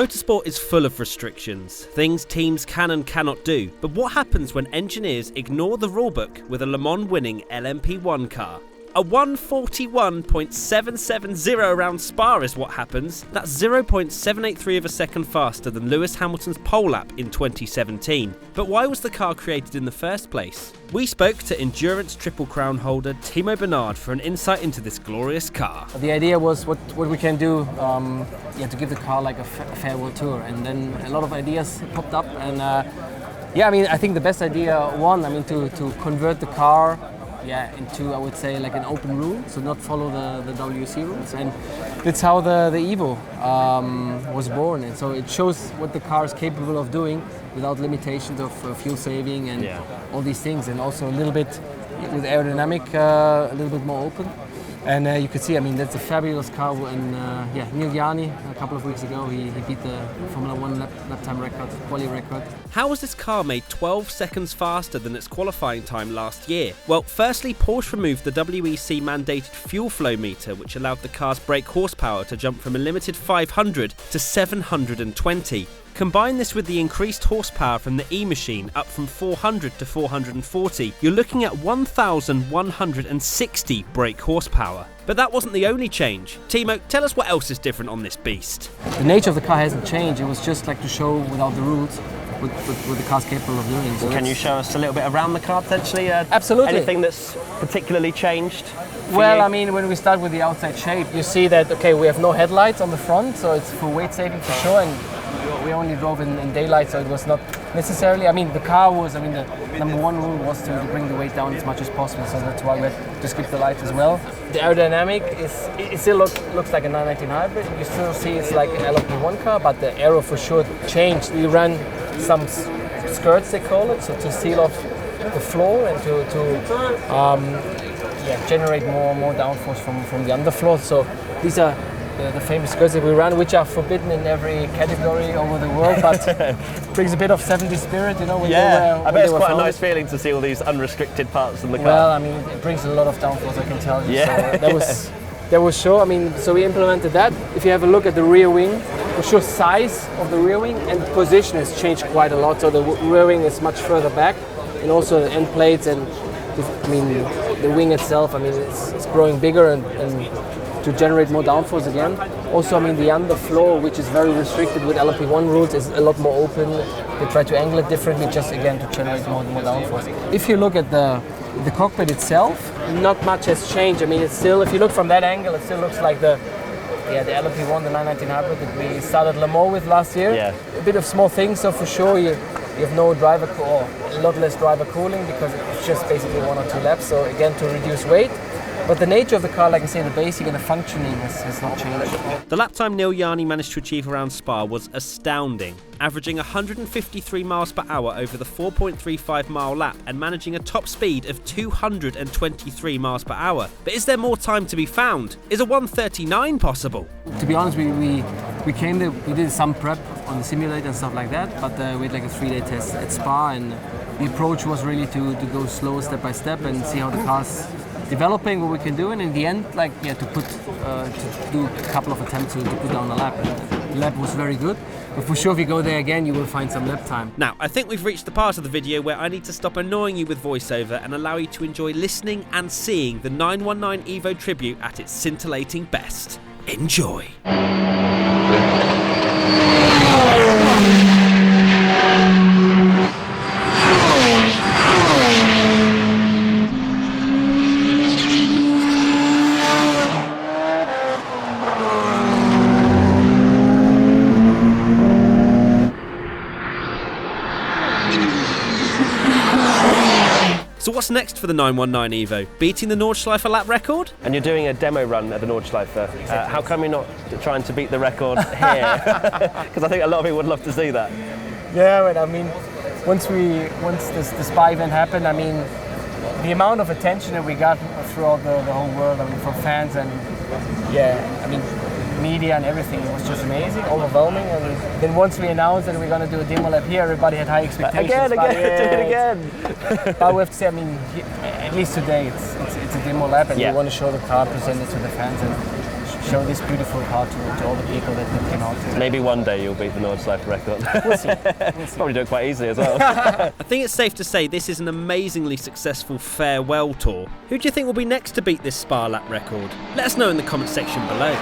Motorsport is full of restrictions, things teams can and cannot do, but what happens when engineers ignore the rulebook with a Le Mans winning LMP1 car? A 141.770 around Spa is what happens. That's 0.783 of a second faster than Lewis Hamilton's pole lap in 2017. But why was the car created in the first place? We spoke to Endurance Triple Crown holder Timo Bernard for an insight into this glorious car. The idea was what we can do to give the car like a farewell tour, and then a lot of ideas popped up, and I think the best idea to convert the car into, I would say, like an open rule, so not follow the WC rules, and that's how the Evo was born. And so it shows what the car is capable of doing without limitations of fuel saving and all these things, and also a little bit with aerodynamic, a little bit more open. And you can see, that's a fabulous car. And Neil Yanni, a couple of weeks ago, he beat the Formula 1 lap time record, quali record. How was this car made 12 seconds faster than its qualifying time last year? Well, firstly, Porsche removed the WEC mandated fuel flow meter, which allowed the car's brake horsepower to jump from a limited 500 to 720. Combine this with the increased horsepower from the E-Machine, up from 400 to 440, you're looking at 1,160 brake horsepower. But that wasn't the only change. Timo, tell us what else is different on this beast. The nature of the car hasn't changed. It was just like to show without the rules what the car's capable of doing. So can you show us a little bit around the car potentially? Absolutely. Anything that's particularly changed? Well, when we start with the outside shape, you see that, we have no headlights on the front, so it's for weight saving for sure, and we only drove in daylight, so it was not necessarily, the car was, the number one rule was to bring the weight down as much as possible, so that's why we had to skip the lights as well. The aerodynamic it still looks like a 919 hybrid. You still see it's like an LMP1 car, but the aero for sure changed. We ran some skirts, they call it, so to seal off the floor and to generate more downforce from the underfloor. So these are the famous skirts that we run, which are forbidden in every category over the world, but brings a bit of 70s spirit, when I bet it's quite a nice feeling to see all these unrestricted parts in the car. Well, it brings a lot of downforce, I can tell you. Yeah. So that was sure. So we implemented that. If you have a look at the rear wing, for sure size of the rear wing and position has changed quite a lot. So the rear wing is much further back, and also the end plates and the wing itself. It's growing bigger and to generate more downforce again. Also, the underfloor, which is very restricted with LMP1 rules, is a lot more open. They try to angle it differently, just again to generate more downforce. If you look at the cockpit itself, not much has changed. It's still, if you look from that angle, it still looks like the LMP1, the 919 hybrid that we started Le Mans with last year. Yeah. A bit of small things, so for sure you have no driver or a lot less driver cooling because it's just basically 1 or 2 laps. So again, to reduce weight. But the nature of the car, like I say, the basic and the functioning has not changed. The lap time Neil Yanni managed to achieve around Spa was astounding, averaging 153 miles per hour over the 4.35 mile lap and managing a top speed of 223 miles per hour. But is there more time to be found? Is a 139 possible? To be honest, we came there, we did some prep on the simulator and stuff like that, but we had like a 3-day test at Spa, and the approach was really to go slow, step by step, and see how the car's developing, what we can do, and in the end, to do a couple of attempts to put down the lap. And the lap was very good, but for sure if you go there again, you will find some lap time. Now, I think we've reached the part of the video where I need to stop annoying you with voiceover and allow you to enjoy listening and seeing the 919 Evo tribute at its scintillating best. Enjoy. So what's next for the 919 Evo? Beating the Nordschleife lap record? And you're doing a demo run at the Nordschleife. How come you're not trying to beat the record here? Because I think a lot of people would love to see that. Yeah, but once this Spa event happened, the amount of attention that we got throughout the whole world, from fans and media and everything, it was just amazing, overwhelming. And then once we announced that we're going to do a demo lap here, everybody had high expectations. Do it again. But we have to say, at least today it's a demo lap, and we want to show the car, present it to the fans, and show this beautiful car to all the people that came out to. Maybe one day you'll beat the Nordschleife record. We'll see. We'll see. Probably do it quite easily as well. I think it's safe to say this is an amazingly successful farewell tour. Who do you think will be next to beat this Spa lap record? Let us know in the comment section below.